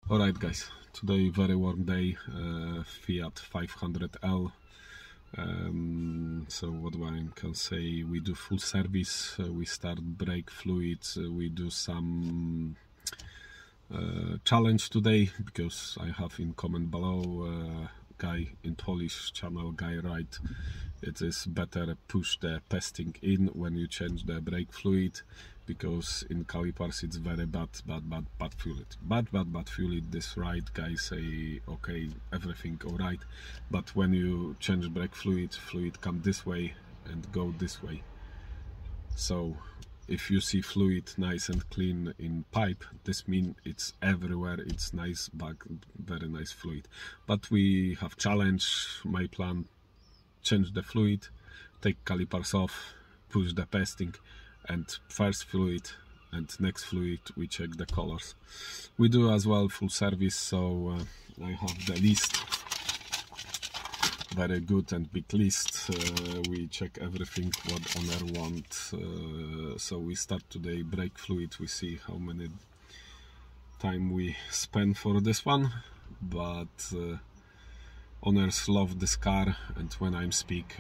Alright guys, today very warm day, Fiat 500L. So what I can say, we do full service, we start brake fluids, we do some challenge today, because I have in comment below guy in Polish channel, guy write it is better push the pasting in when you change the brake fluid, because in calipers it's very bad fluid. This right guy say okay, everything alright, but when you change brake fluid come this way and go this way. So if you see fluid nice and clean in pipe, this means it's everywhere, it's nice bag, very nice fluid. But we have challenge, my plan, change the fluid, take calipers off, push the pasting, and first fluid and next fluid we check the colors. We do as well full service, so I have the list, very good and big list. We check everything what owner want. So we start today brake fluid, we see how many time we spend for this one, but owners love this car, and when I speak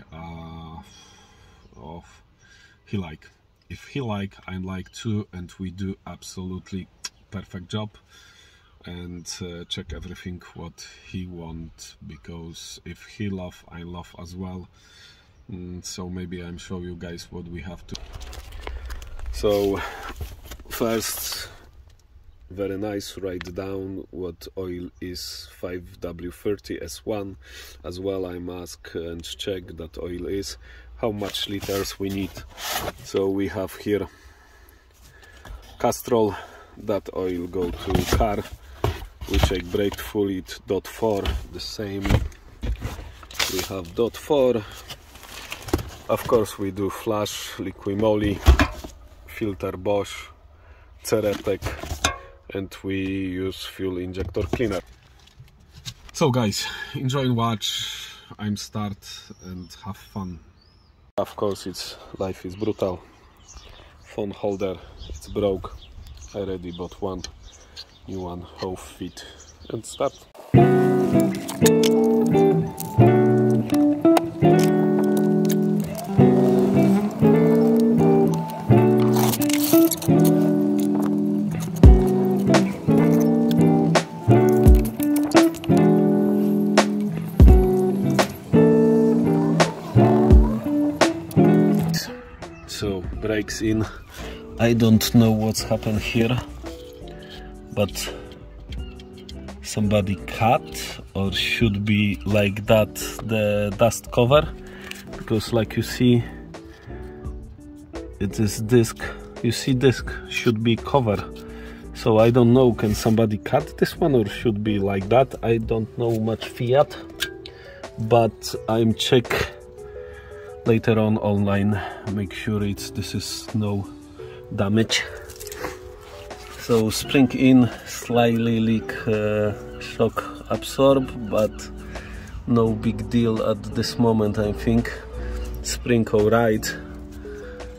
of he like, if he like, I like too, and we do absolutely perfect job and check everything what he want, because if he love, I love as well. So maybe I'm show you guys what we have to. So first, very nice, write down what oil is 5W30S1. As well I'm ask and check that oil is how much liters we need. So we have here Castrol, that oil go to car. We check brake fluid .4, the same. We have .4. Of course we do flash, Liquimoli, filter Bosch, Ceretek, and we use fuel injector cleaner. So guys, enjoy and watch. I'm start and have fun. Of course it's life is brutal. Phone holder, it's broke. I already bought one, new one, half fit, and start. So brakes in. I don't know what's happened here, but somebody cut, or should be like that, the dust cover, because like you see it is disc, you see disc should be cover. So I don't know, can somebody cut this one or should be like that? I don't know much Fiat, but I'm check later on online, make sure this is no damage. So spring in, slightly leak shock absorb, but no big deal at this moment. I think spring alright.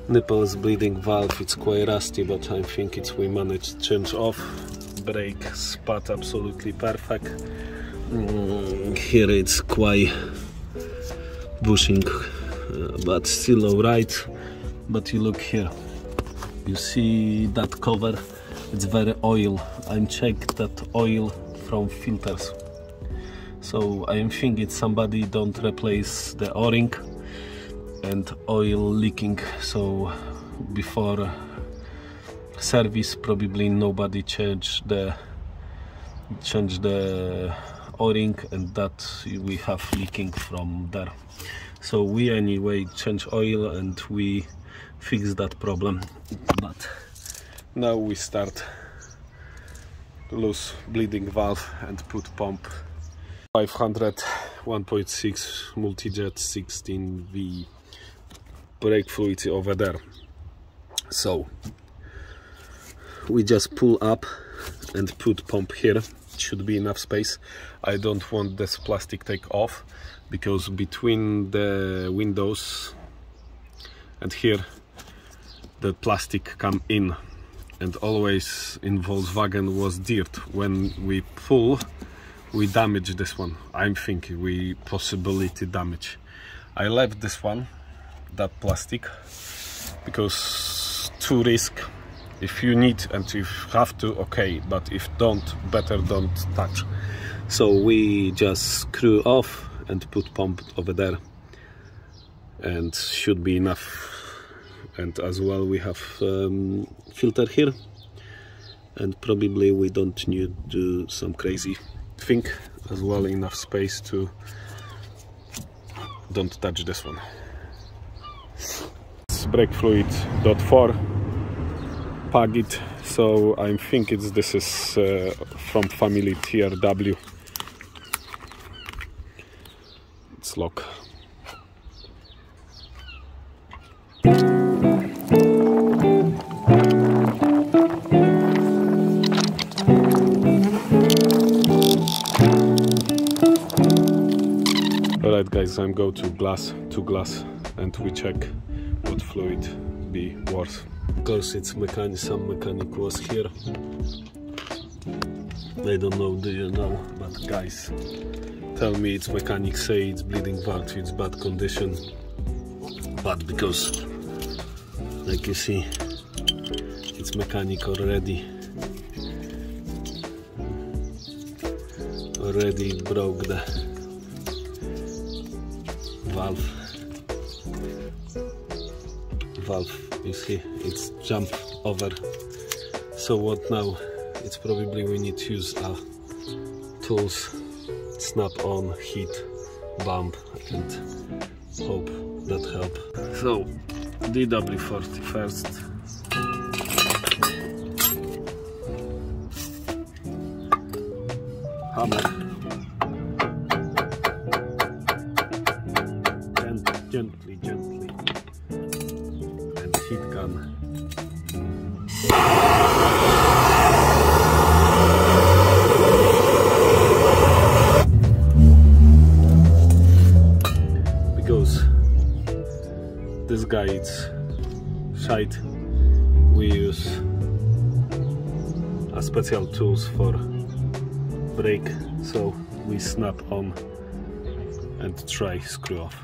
Nipples bleeding valve, it's quite rusty, but I think we managed to change off. Brake spot absolutely perfect. Here it's quite bushing, but still alright. But you look here, you see that cover, it's very oil. I'm checked that oil from filters, so I think it's somebody don't replace the o-ring and oil leaking. So before service probably nobody changed the o-ring, and that we have leaking from there. So we anyway change oil and we fix that problem. But now we start loose bleeding valve and put pump 500 1.6 multijet 16V brake fluid over there. So we just pull up and put pump here. Should be enough space. I don't want this plastic take off, because between the windows and here the plastic come in. and always in Volkswagen was dirt. When we pull, we damage this one. I'm thinking we possibility damage. I left this one, that plastic, because too risk. If you need and if you have to, okay, but if don't, better don't touch. So we just screw off and put pump over there, and should be enough. And as well we have filter here, and probably we don't need to do some crazy thing. As well, enough space to don't touch this one. It's brake fluid .4 Pagid, so I think this is from family TRW. It's lock. Alright guys, I'm go to glass and we check what fluid be worse. Of course it's some mechanic was here. I don't know, do you know, but guys tell me it's mechanic say it's bleeding valve, it's bad condition. But because like you see it's mechanic already broke the valve, you see it's jump over. So what now? It's probably we need to use tools, snap on, heat, bump, and hope that help. So DW40 first. Hammer. Gently, and heat gun. Because this guy it's shite, we use a special tools for brake, so we snap on and try screw off.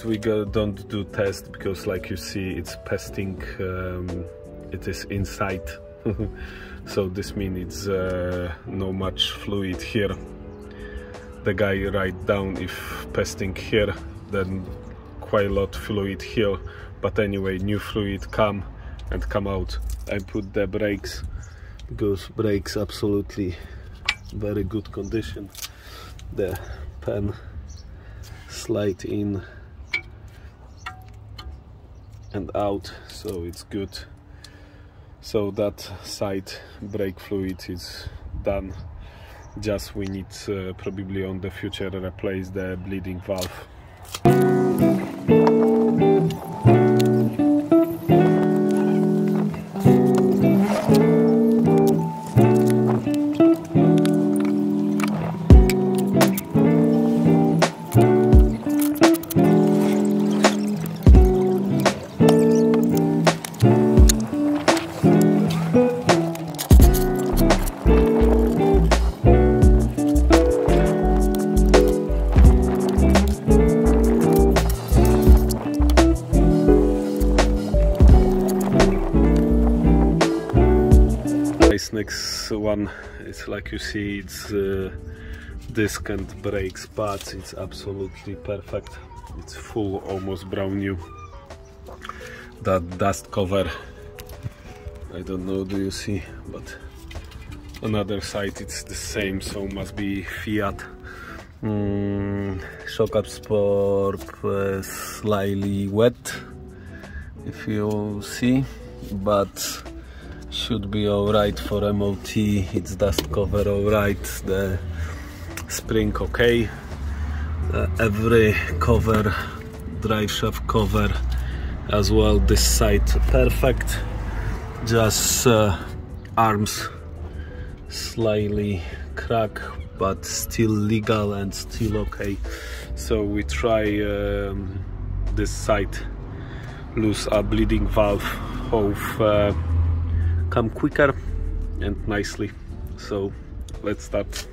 We don't do test because like you see it's pasting, it is inside. So this means it's no much fluid here. The guy write down if pasting here, then quite a lot fluid here, but anyway new fluid come out. I put the brakes because brakes absolutely very good condition. The pen slide in and out, so it's good. So that side brake fluid is done. Just we need probably on the future replace the bleeding valve. next one is like you see, it's disc and brakes pads. It's absolutely perfect. It's full, almost brand new. That dust cover, I don't know, do you see, but on the other side it's the same, so must be fiat. Shock absorb slightly wet, if you see, but should be alright for MOT. It's dust cover alright, the spring okay, every cover, drive shaft cover as well, this side perfect, just arms slightly crack, but still legal and still okay. So we try this side, loose a bleeding valve, hope come quicker and nicely. So let's start.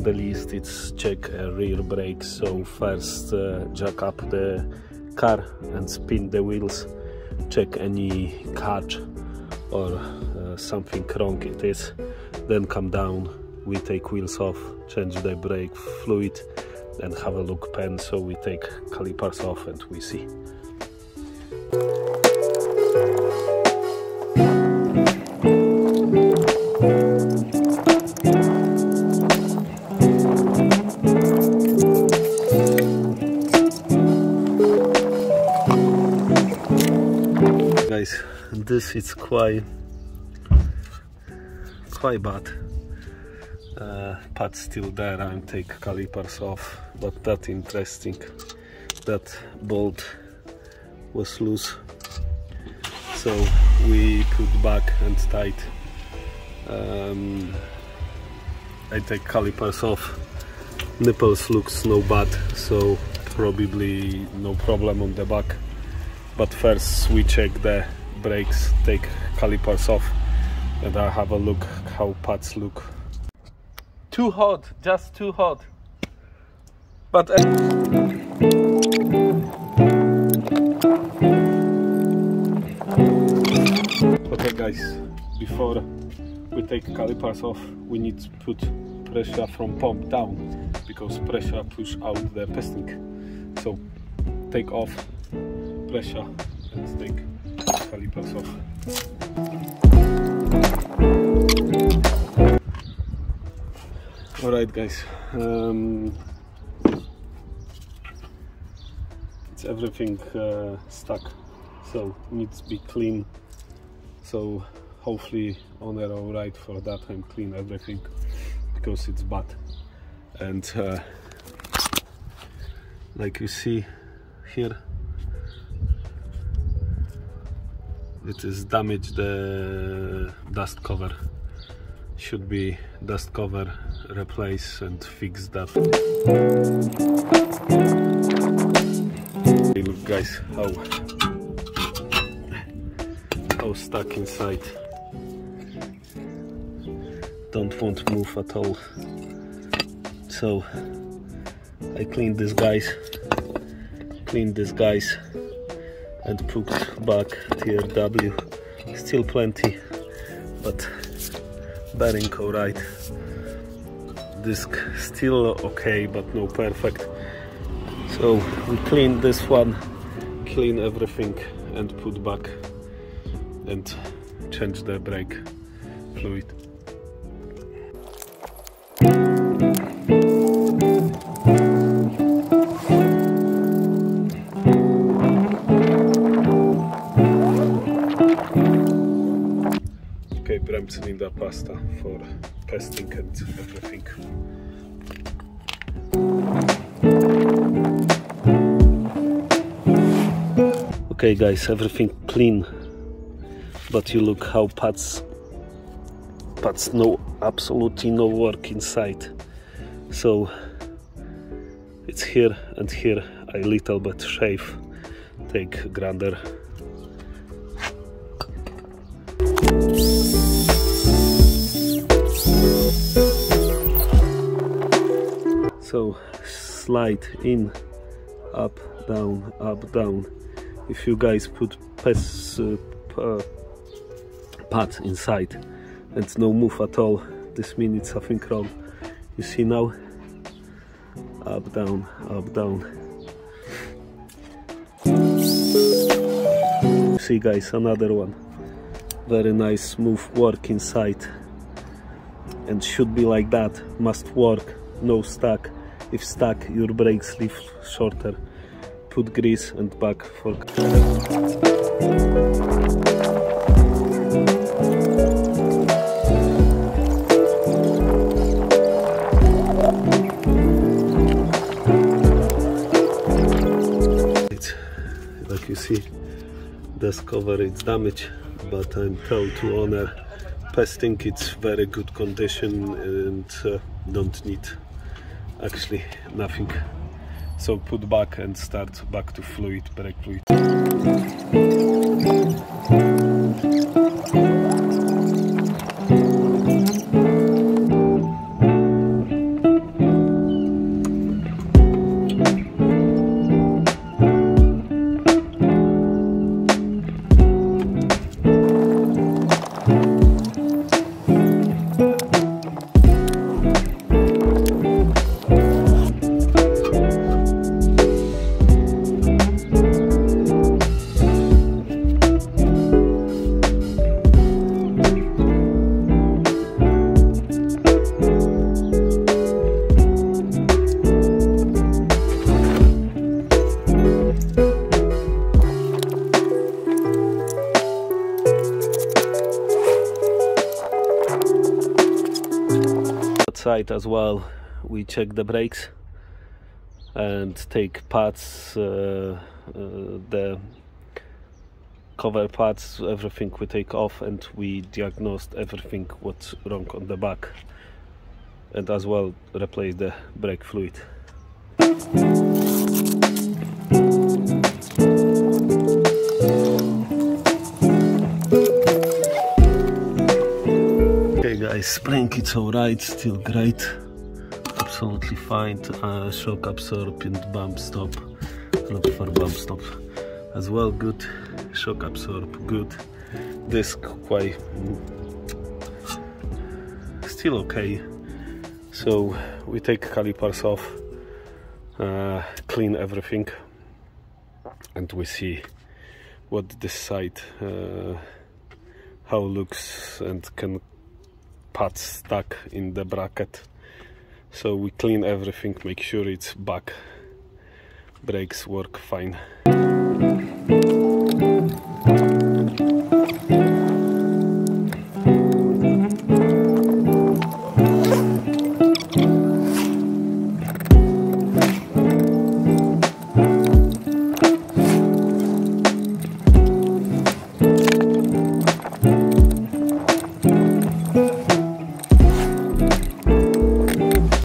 The least, it's check rear brakes. So first jack up the car and spin the wheels, check any catch or something wrong it is, then come down, we take wheels off, change the brake fluid and have a look pen. So we take calipers off and we see. Guys, this is quite bad. Pads still there, and take calipers off, but that interesting. That bolt was loose, so we put back and tight. I take calipers off. Nipples looks no bad, so probably no problem on the back. But first we check the brakes, take calipers off, and I have a look how pads look. Too hot, just too hot. But okay guys, before we take calipers off, we need to put pressure from pump down, because pressure push out the piston. So take off pressure and take calipers off. Alright guys, it's everything stuck, so needs to be clean. So hopefully owner alright for that and clean everything, because it's bad. And like you see here, it is damaged the dust cover. Should be dust cover, replace and fix that. Hey, look guys, how stuck inside. Don't want to move at all. So I cleaned these guys and put back TRW. Still plenty, but bearing alright. Disc still okay, but no perfect. So we clean this one, clean everything and put back and change the brake fluid. Okay, cylinder pasta for testing and everything. Okay guys, everything clean, but you look how pads absolutely no work inside. So it's here and here a little bit shave, take grinder. So slide in, up, down, up, down. If you guys put pad inside and no move at all, this means something wrong. You see now? Up, down, up, down. See guys, another one. Very nice, smooth work inside. And should be like that, must work, no stuck. If stuck, your brakes leave shorter. Put grease and back for. Like you see, dust cover is damaged, but I'm told to owner, testing it's very good condition and don't need actually nothing. So put back and start back to fluid, brake fluid. Side as well, we check the brakes and take pads, the cover pads, everything we take off, and we diagnosed everything what's wrong on the back, and as well replace the brake fluid. Okay guys, spring it's alright, still great, absolutely fine. Shock absorb and bump stop, not for bump stop as well, good. Shock absorb, good. Disc quite still okay. So we take calipers off, clean everything, and we see what this side how looks, and can pads stuck in the bracket. So we clean everything, make sure it's back. Brakes work fine.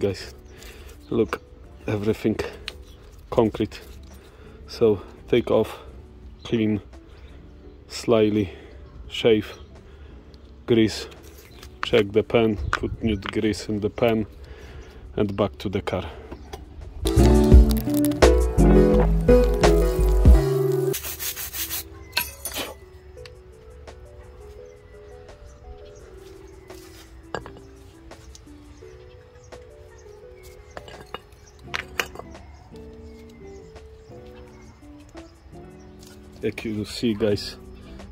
Guys, look, everything concrete. So take off, clean, slightly shave, grease, check the pan, put new grease in the pan and back to the car. Like you see, guys,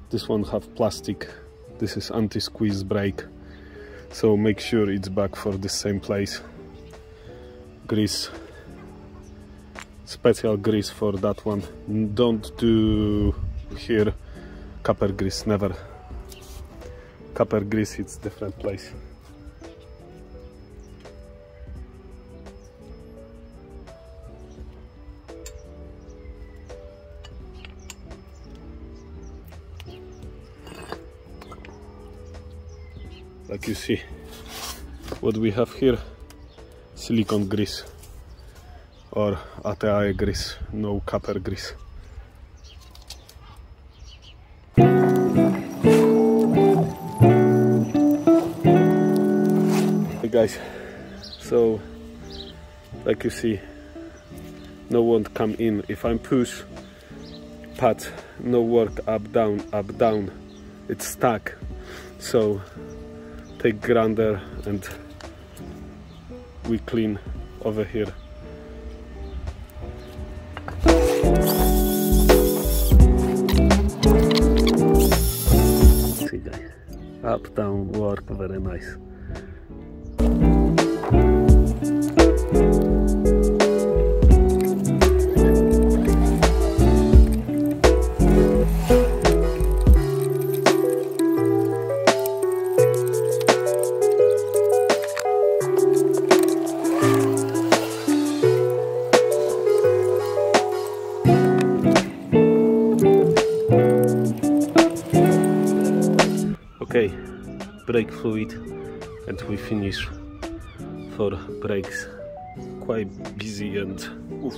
this one have plastic. This is anti-squeeze brake, so make sure it's back for the same place. Grease, special grease for that one. Don't do here copper grease, never. Copper grease, it's different place. Like you see, what we have here, silicone grease or ATI grease, no copper grease. Hey guys, so like you see, no one come in. If I'm push pad, no work up down, it's stuck. So take grinder and we clean over here. See guys, up down work very nice. Okay, brake fluid and we finish for brakes. Quite busy and oof.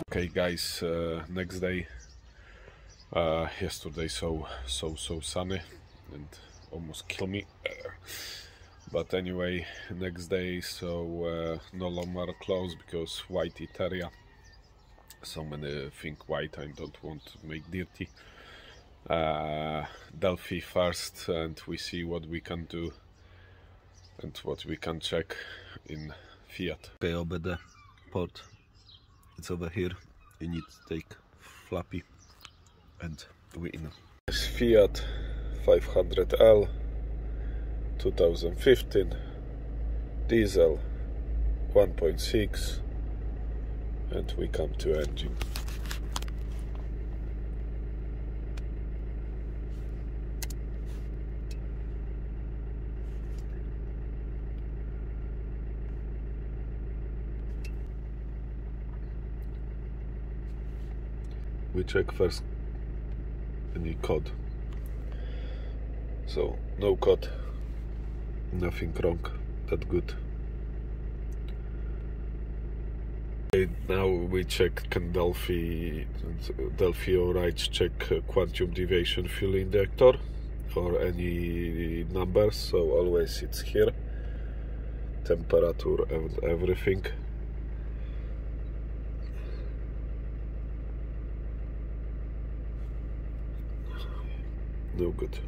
Okay guys, next day. Yesterday so sunny and almost kill me, but anyway, next day, so no longer close because white area, so many think white, I don't want to make dirty. Delphi first, and we see what we can do and what we can check in Fiat. Okay, OBD port, it's over here. You need to take flappy and we in. Fiat 500L 2015 diesel 1.6, and we come to engine. we check first any code. So no code, nothing wrong, that good. Okay, now we check can Delphi alright check quantum deviation fuel injector or any numbers, so always it's here, temperature and everything. No good.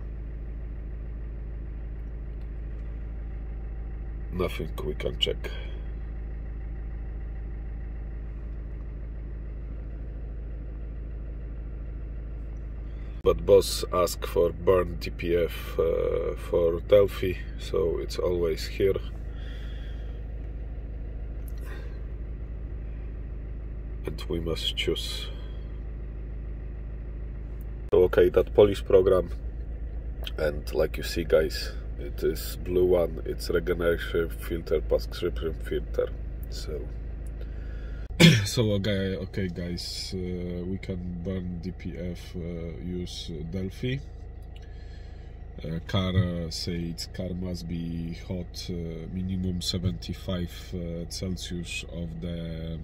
Nothing we can check. But boss asked for burn DPF for Delphi, so it's always here. And we must choose. Okay, that Polish program, and like you see guys, it is blue one, it's regeneration filter, prescription filter. So okay guys, we can burn DPF, use Delphi. Car car must be hot, minimum 75 Celsius of the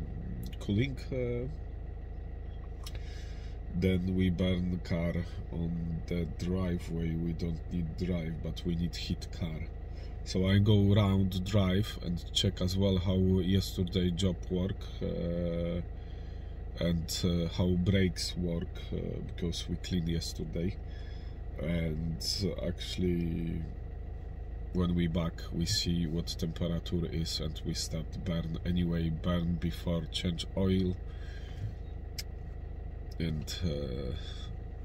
cooling. Then we burn car on the driveway. We don't need drive, but we need heat car. So I go round drive and check as well how yesterday job work and how brakes work, because we cleaned yesterday. And actually when we back we see what temperature is and we start burn anyway, burn before change oil. And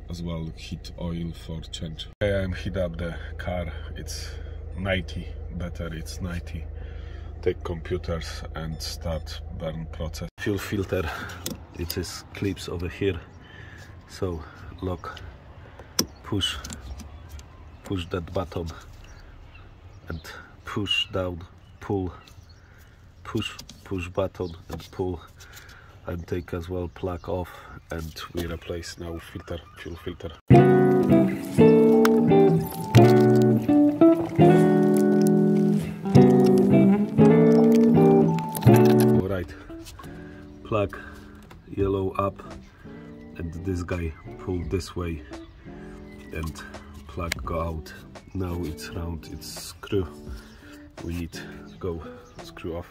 as well heat oil for change. I'm heat up the car, it's 90, better it's 90. Take computers and start burn process. Fuel filter, it is clips over here, so lock, push that button and push down, pull, push button and pull, and take as well plug off, and we replace now filter, fuel filter. Alright, plug yellow up and this guy pull this way and plug go out. Now it's round, it's screw, we need to go screw off.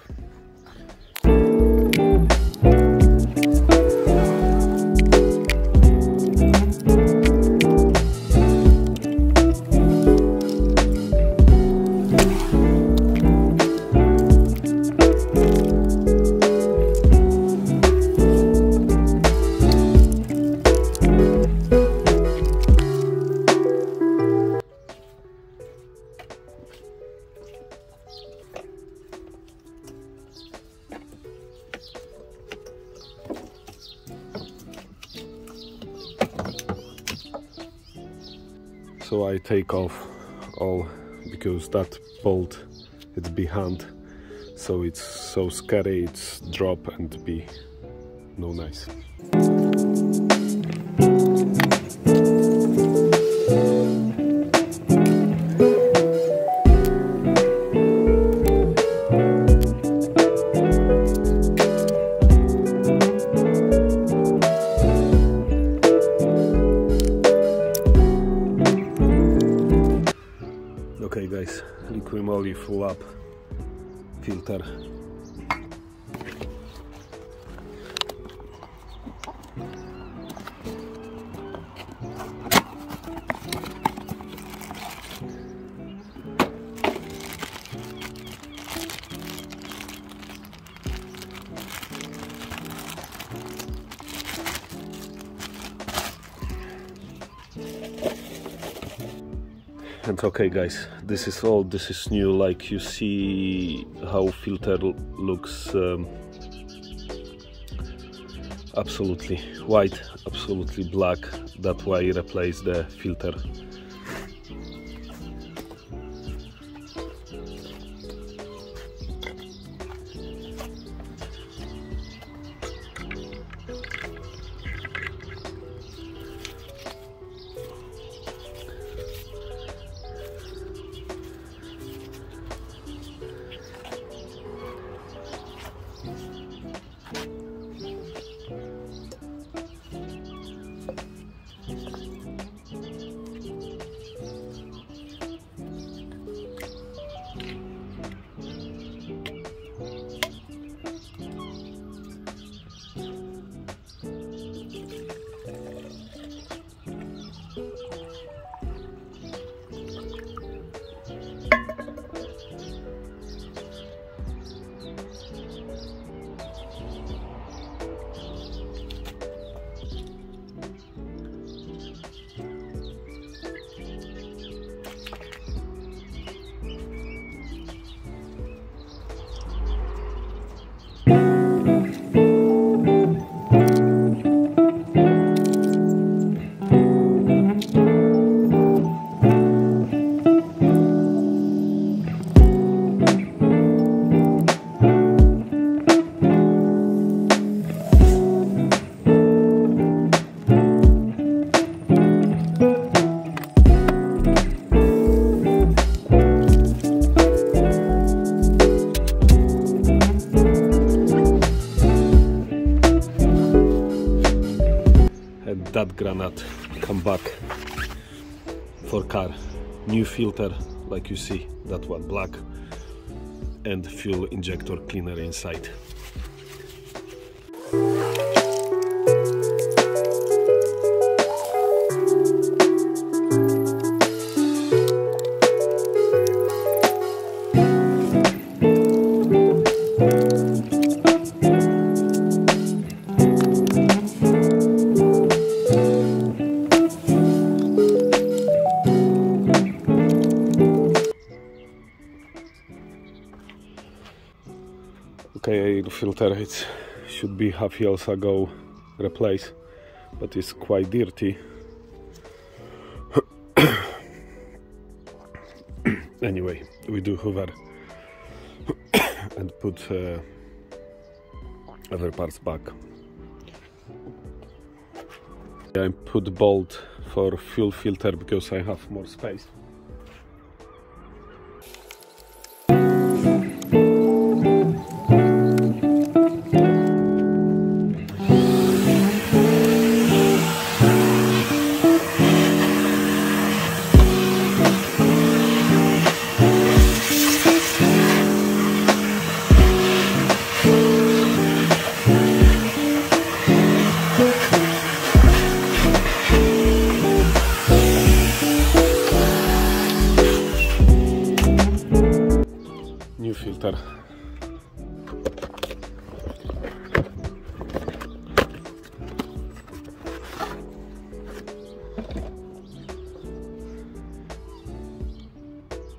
So I take off all because that bolt it's behind, so it's so scary, it's drop and be no nice. Okay guys, liquid moly full up filter. And okay guys, this is all, this is new, like you see how filter looks absolutely white, absolutely black, that's why I replace the filter. granite come back for car. New filter, like you see, that one black, and fuel injector cleaner inside. Okay, the filter, it should be half years ago replaced, but it's quite dirty. Anyway, we do hoover and put other parts back. I put bolt for fuel filter because I have more space. Filter.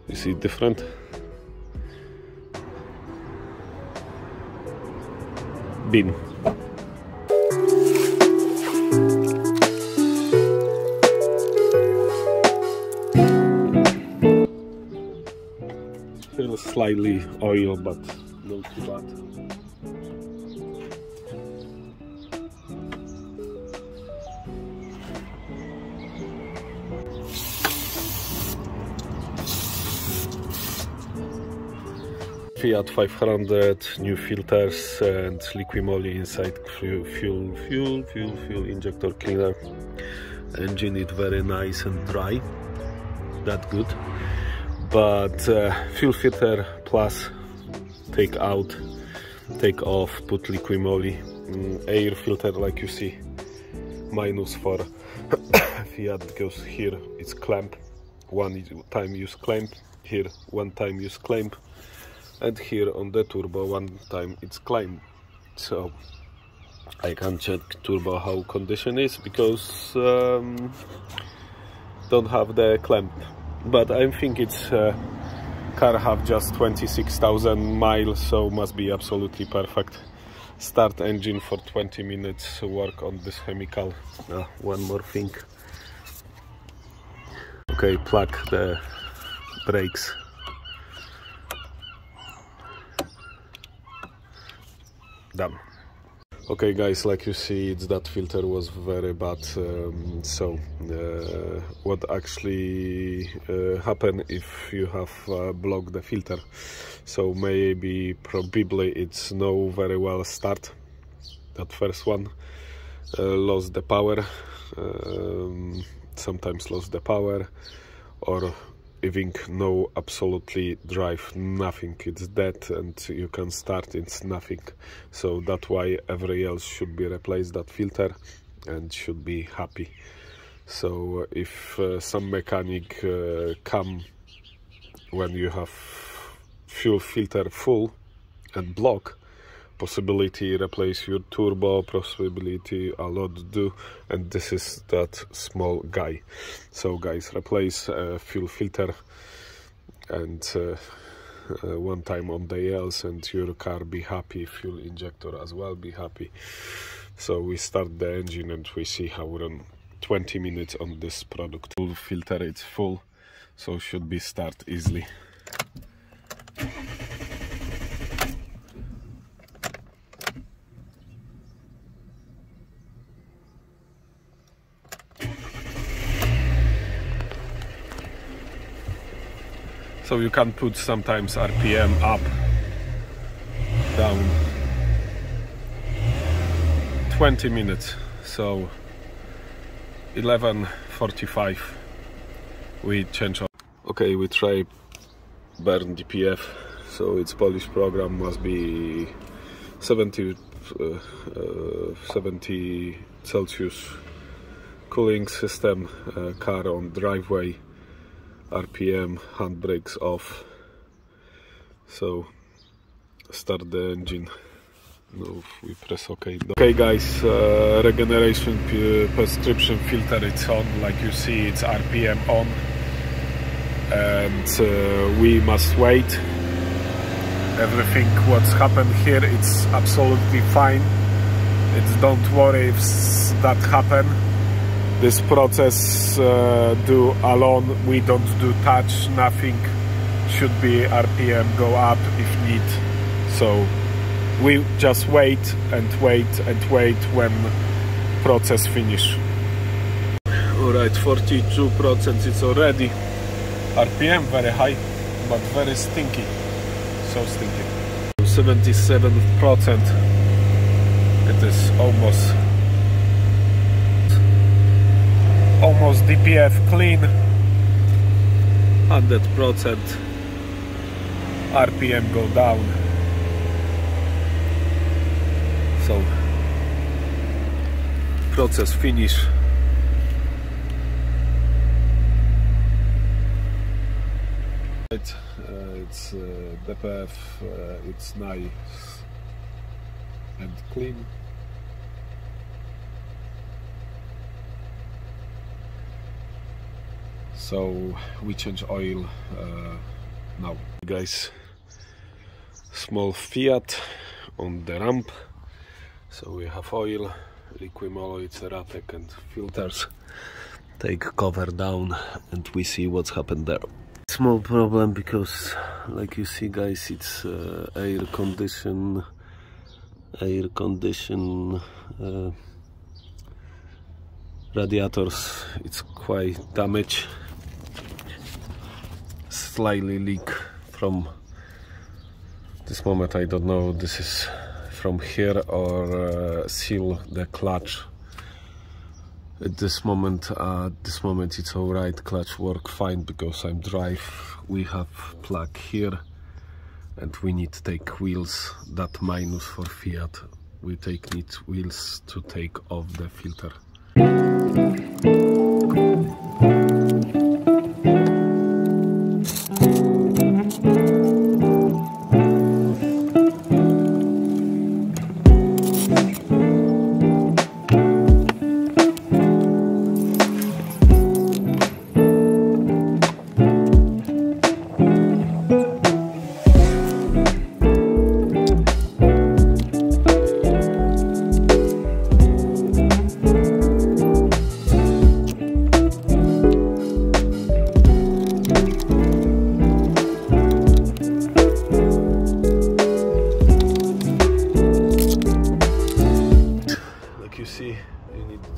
You see different? Bin. Feels slightly oil, but not too bad. Fiat 500, new filters and liquid moly inside, fuel injector cleaner. Engine is very nice and dry, that good. But fuel filter plus take out, take off, put liquid moly. Air filter, like you see, minus for Fiat, because here it's clamp, one time use clamp, here one time use clamp, and here on the turbo one time it's clamp. So I can check turbo how condition is because don't have the clamp. But I think it's car have just 26,000 miles, so must be absolutely perfect. Start engine for 20 minutes, work on this chemical. One more thing. Okay, plug the brakes. Done. Okay guys, like you see, that filter was very bad. What actually happen if you have blocked the filter? So probably it's no very well start. That first one lost the power, sometimes lost the power, or even no absolutely drive, nothing, it's dead and you can start, it's nothing. So that's why every else should be replaced that filter and should be happy. So if some mechanic come when you have fuel filter full and block, possibility replace your turbo, possibility a lot do, and this is that small guy. So guys, replace fuel filter and one time on the else, and your car be happy, fuel injector as well be happy. So we start the engine and we see how we run 20 minutes on this product. Full filter, it's full, so should be start easily. So you can put sometimes RPM up, down, 20 minutes. So 11:45 we change oil. Okay, we try burn DPF, so its Polish program must be 70 Celsius cooling system, car on driveway, RPM, handbrakes off. So start the engine. No, we press OK. Okay guys, regeneration prescription filter, it's on. Like you see, it's RPM on, and we must wait. Everything what's happened here, it's absolutely fine. It's, don't worry if that happen. This process do alone, we don't do touch, nothing. Should be RPM go up if need. So we just wait and wait and wait when process finish. Alright, 42% it's already. RPM very high, but very stinky. So stinky. 77%. It is almost DPF clean. 100%. RPM go down. So process finish. It's DPF, it's nice and clean. So we change oil now. Guys, small fiat on the ramp. So we have oil, liquimolloid, Ratek and filters. Take cover down and we see what's happened there. Small problem because, like you see guys, it's air condition radiators. It's quite damaged. Slightly leak from this moment. I don't know, this is from here or seal the clutch. At this moment it's alright. Clutch work fine because I'm drive. We have plug here and we need to take wheels. That minus for Fiat. We need wheels to take off the filter.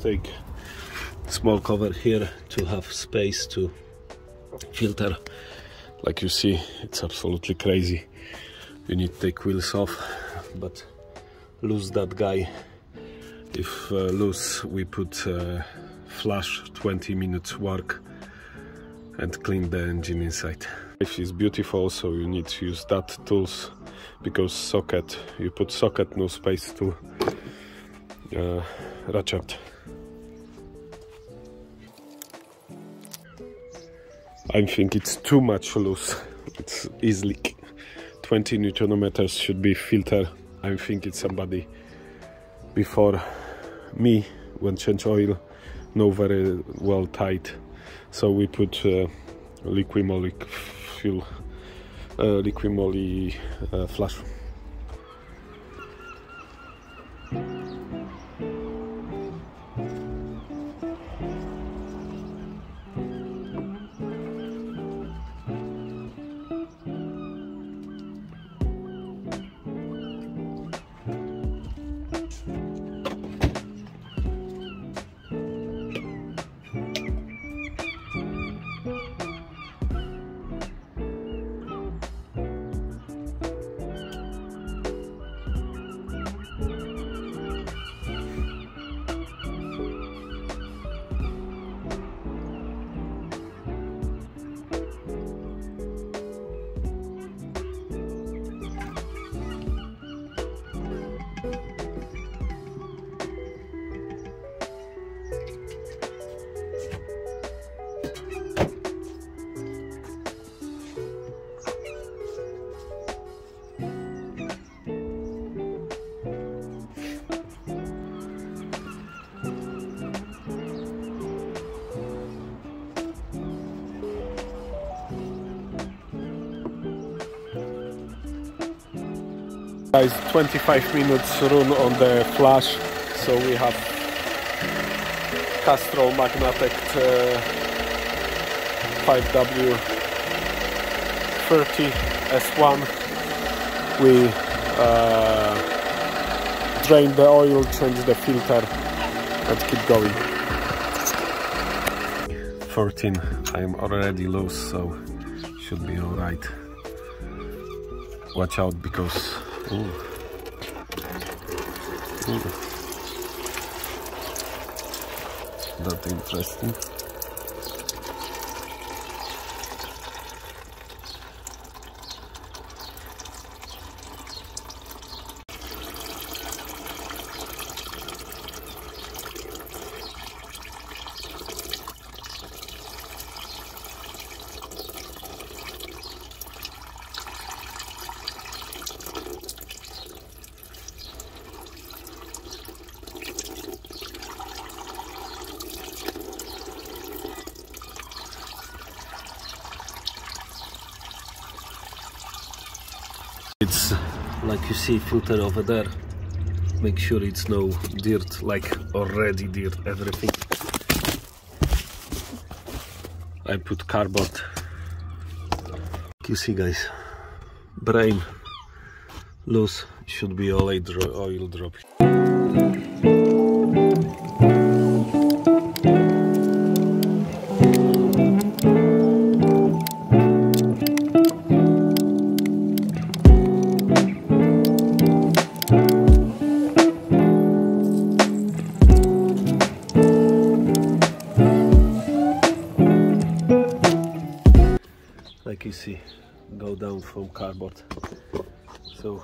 Take small cover here to have space to filter. Like you see, it's absolutely crazy. You need to take wheels off, but lose that guy. If loose, we put flash 20 minutes work and clean the engine inside. It is beautiful, so you need to use that tools because socket, you put socket, no space to ratchet. I think it's too much loose. It's easily 20 Nm should be filter. I think it's somebody before me when change oil, no very well tight. So we put liquimolly fuel, liquimolly flash. Guys, 25 minutes run on the flash, so we have Castrol Magnetic 5W30 S1. We drain the oil, change the filter and keep going. 14, I'm already loose, so should be alright. Watch out because that's interesting. It's like you see filter over there. Make sure it's no dirt, like already dirt, everything. I put cardboard. You see guys, brain loose, should be oil drop. Like you see, go down from cardboard. So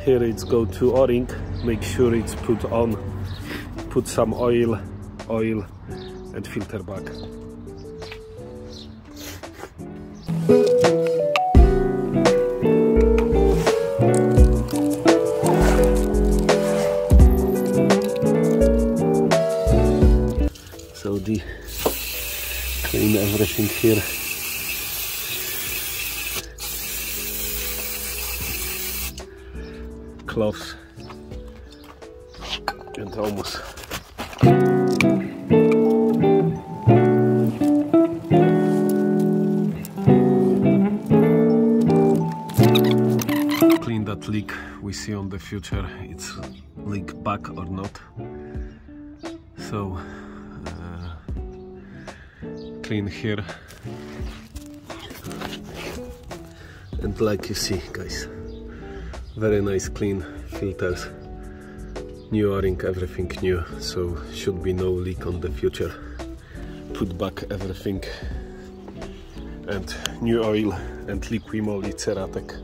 here it's go to O-ring, make sure it's put on, put some oil and filter back. So clean everything here. Cloths and almost clean that leak. We see on the future it's leak back or not, so clean here, and like you see guys, very nice clean filters, new O-ring, everything new, so should be no leak on the future. Put back everything and new oil and Liquimoly Ceratek.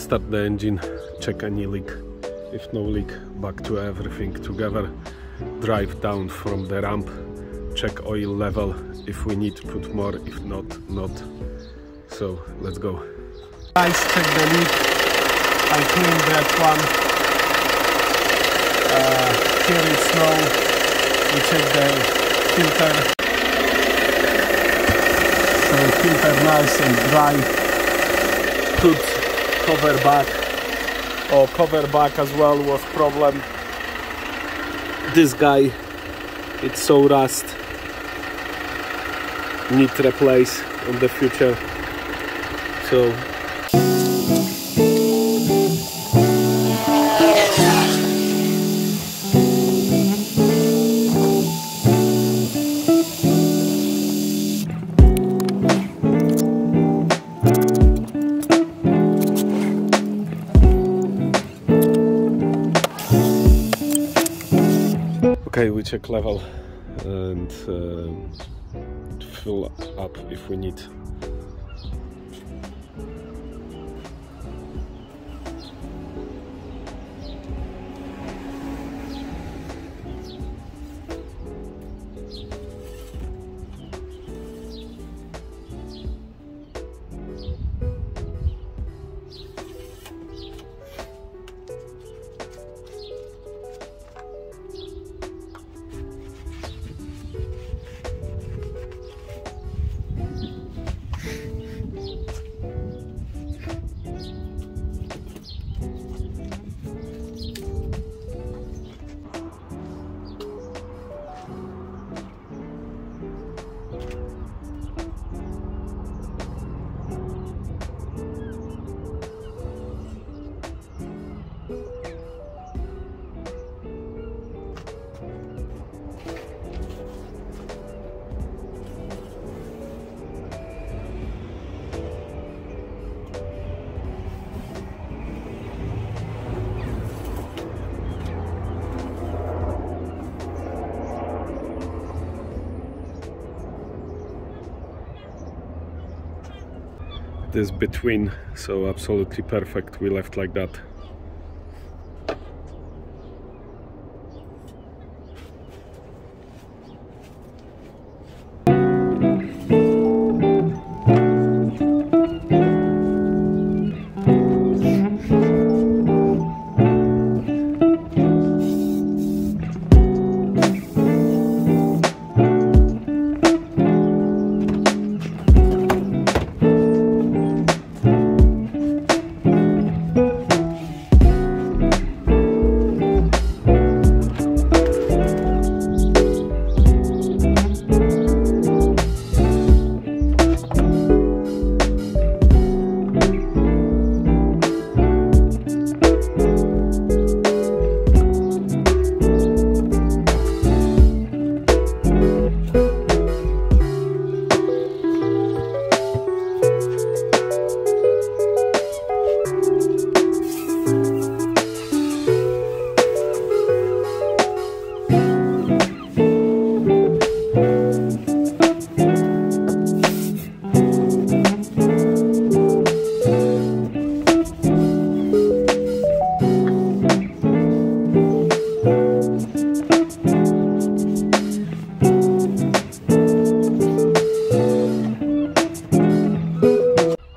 start the engine, check any leak. If no leak, back to everything together, drive down from the ramp, check oil level, if we need to put more, if not, not. So let's go. Guys, check the leak. I cleaned that one. Here it's low. We check the filter. So filter nice and dry. Put cover back. Oh, cover back as well was problem. This guy, it's so rust. Need to replace in the future. So okay, we check level and fill up if we need. This between, so absolutely perfect, we left like that.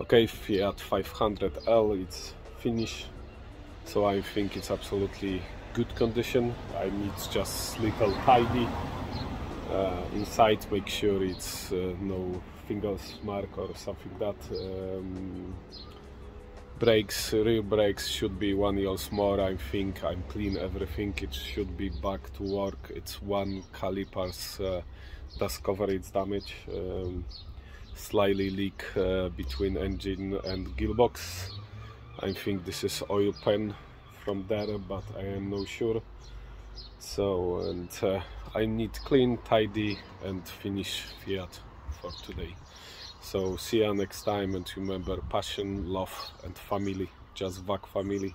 Okay, Fiat 500L, it's finished, so I think it's absolutely good condition. I need just little tidy inside, make sure it's no fingers mark or something that. Brakes, rear brakes should be 1 year more. I think I'm clean everything, it should be back to work. It's one calipers dust coverage damage, slightly leak between engine and gearbox. I think this is oil pan from there, but I am not sure. So, and I need clean, tidy and finish Fiat for today. So see you next time, and remember, passion, love and family, just VAC family.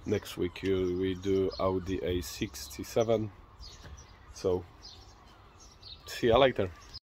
Next week we do Audi A67. So see you later.